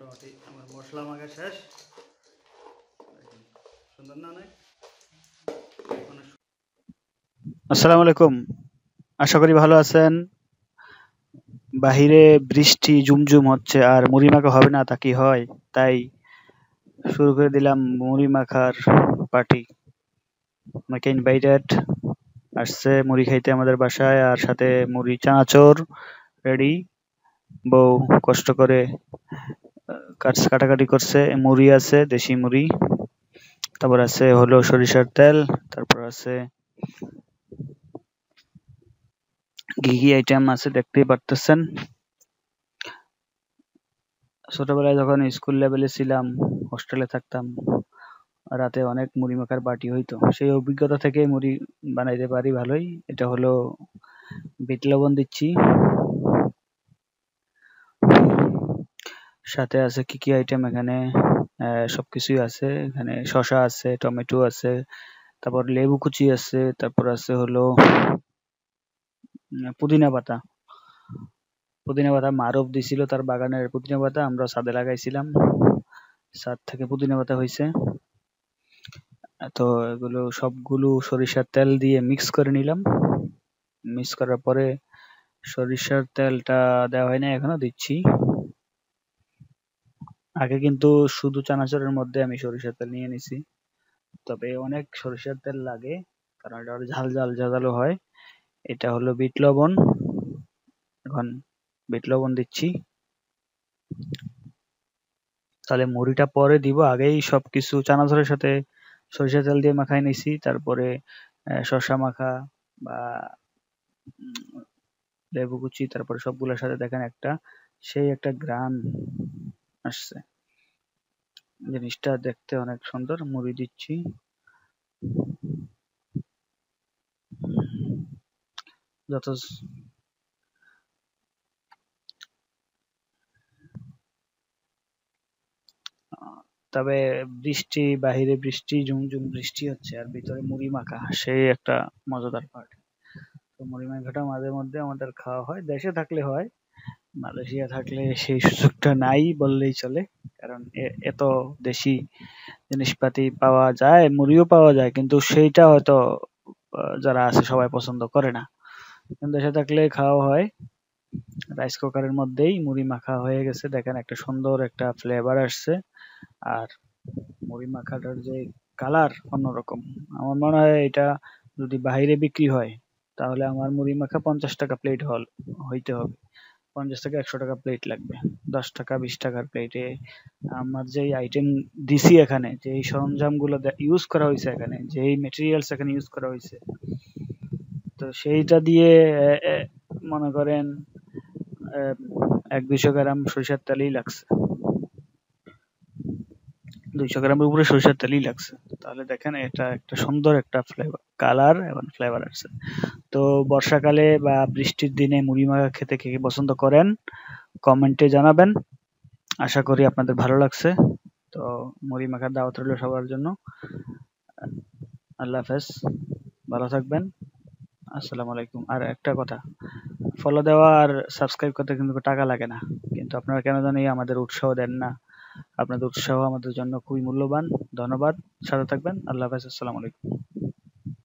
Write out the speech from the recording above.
মোটামুটি আমার মশলা মাখা শেষ। সুন্দর না অনেক? আসসালামু আলাইকুম, আশা করি ভালো আছেন। বাহিরে বৃষ্টি ঝুমঝুম হচ্ছে আর মুড়ি মাখা হবে না তা কি হয়, তাই শুরু করে দিলাম মুড়ি মাখার পার্টি। আমাকে ইনভাইটেড, আসছে মুড়ি খাইতে আমাদের বাসায়, আর সাথে মুড়ি চানাচুর রেডি। বউ কষ্ট করে কাটাকাটি করছে। মুড়ি আছে, দেশি মুড়ি, তারপর আছে হলো সরিষার তেল, তারপর আছে ঘি আইটেম আছে, দেখতেই পারতেছেন। ছোটবেলায় যখন স্কুল লেভেলে ছিলাম, হোস্টেলে থাকতাম, রাতে অনেক মুড়ি মাখার পার্টি হইতো। সেই অভিজ্ঞতা থেকে মুড়ি বানাইতে পারি ভালোই। এটা হলো বিট লবণ দিচ্ছি, সাথে আছে কি কি আইটেম এখানে, সবকিছুই আছে এখানে। শসা আছে, টমেটো আছে, তারপর লেবু কুচি আছে, তারপর আছে হলো পুদিনা পাতা। পুদিনা পাতা মারুফ দিছিল তার বাগানের পুদিনা পাতা, আমরা ছাদে লাগাইছিলাম, ছাদ থেকে পুদিনা পাতা হইছে। তো এগুলো সবগুলো সরিষার তেল দিয়ে মিক্স করে নিলাম। মিক্স করার পরে সরিষার তেলটা দেওয়া হয় না, এখনো দিচ্ছি। আগে কিন্তু শুধু চানাচুরের মধ্যে আমি সরিষার তেল নিয়ে নিছি, তবে অনেক সরিষার তেল লাগে কারণ এটা ঝাল ঝাল ঝাঁঝালো হয়। এটা হলো বিট লবণ, এখন বিট লবণ দিচ্ছি। তাহলে মুড়িটা পরে দিব, আগেই সবকিছু চানাচুরের সাথে সরিষার তেল দিয়ে মাখাই নিছি। তারপরে শসা মাখা বা লেবু কুচি, তারপরে সবগুলোর সাথে দেখেন সেই একটা ঘ্রাণ আসছে। জিনিসটা দেখতে অনেক সুন্দর। মুড়ি দিচ্ছি, যত তবে বাহিরে বৃষ্টি ঝুমঝুম বৃষ্টি হচ্ছে আর ভিতরে মুড়ি মাখা, সেই একটা মজাদার পার্ট। তো মুড়ি মাখাটা মাঝে মধ্যে আমাদের খাওয়া হয়, দেশে থাকলে হয়, মালয়েশিয়া থাকলে সেই সুযোগটা নাই বললেই চলে। কারণ এত দেশি জিনিসপাতি পাওয়া যায়, মুড়িও পাওয়া যায়, কিন্তু সেইটা হয়তো যারা আছে সবাই পছন্দ করে না। কিন্তু দেশে থাকলে খাওয়া হয়। রাইস কুকারের মধ্যেই মুড়ি মাখা হয়ে গেছে, দেখেন একটা সুন্দর একটা ফ্লেভার আসছে। আর মুড়ি মাখাটার যে কালার অন্যরকম। আমার মনে হয় এটা যদি বাইরে বিক্রি হয় তাহলে আমার মুড়ি মাখা 50 টাকা প্লেট হইতে হবে। 50 থেকে 100 টাকা প্লেট লাগবে। 10 টাকা 20 টাকার প্লেটে আমার যেই আইটেম দিছি এখানে, যেই সরঞ্জামগুলো ইউজ করা হয়েছে এখানে, যেই মেটেরিয়ালস এখানে ইউজ করা হয়েছে, তো সেইটা দিয়ে মনে করেন 1-200 গ্রাম সরিষার তেলই লাগছে। 200 গ্রামের উপরে সরিষার তেলই লাগছে। তাহলে দেখেন এটা একটা সুন্দর একটা ফ্লেভার, কালার এবং ফ্লেভার আসছে। তো বর্ষাকালে বা বৃষ্টির দিনে মুড়ি মাখা খেতে কে কে পছন্দ করেন কমেন্টে জানাবেন। আশা করি আপনাদের ভালো লাগছে। তো মুড়ি মাখার দাওয়াত রইল সবার জন্য। আল্লাহ হাফেজ, ভালো থাকবেন। আসসালামু আলাইকুম। আর একটা কথা, ফলো দেওয়া আর সাবস্ক্রাইব করতে কিন্তু টাকা লাগে না, কিন্তু আপনারা কেন জানি আমাদের উৎসাহ দেন না। আপনাদের উৎসাহ আমাদের জন্য খুবই মূল্যবান। ধন্যবাদ, সাথে থাকবেন। আল্লাহ হাফেজ, আসসালামু আলাইকুম।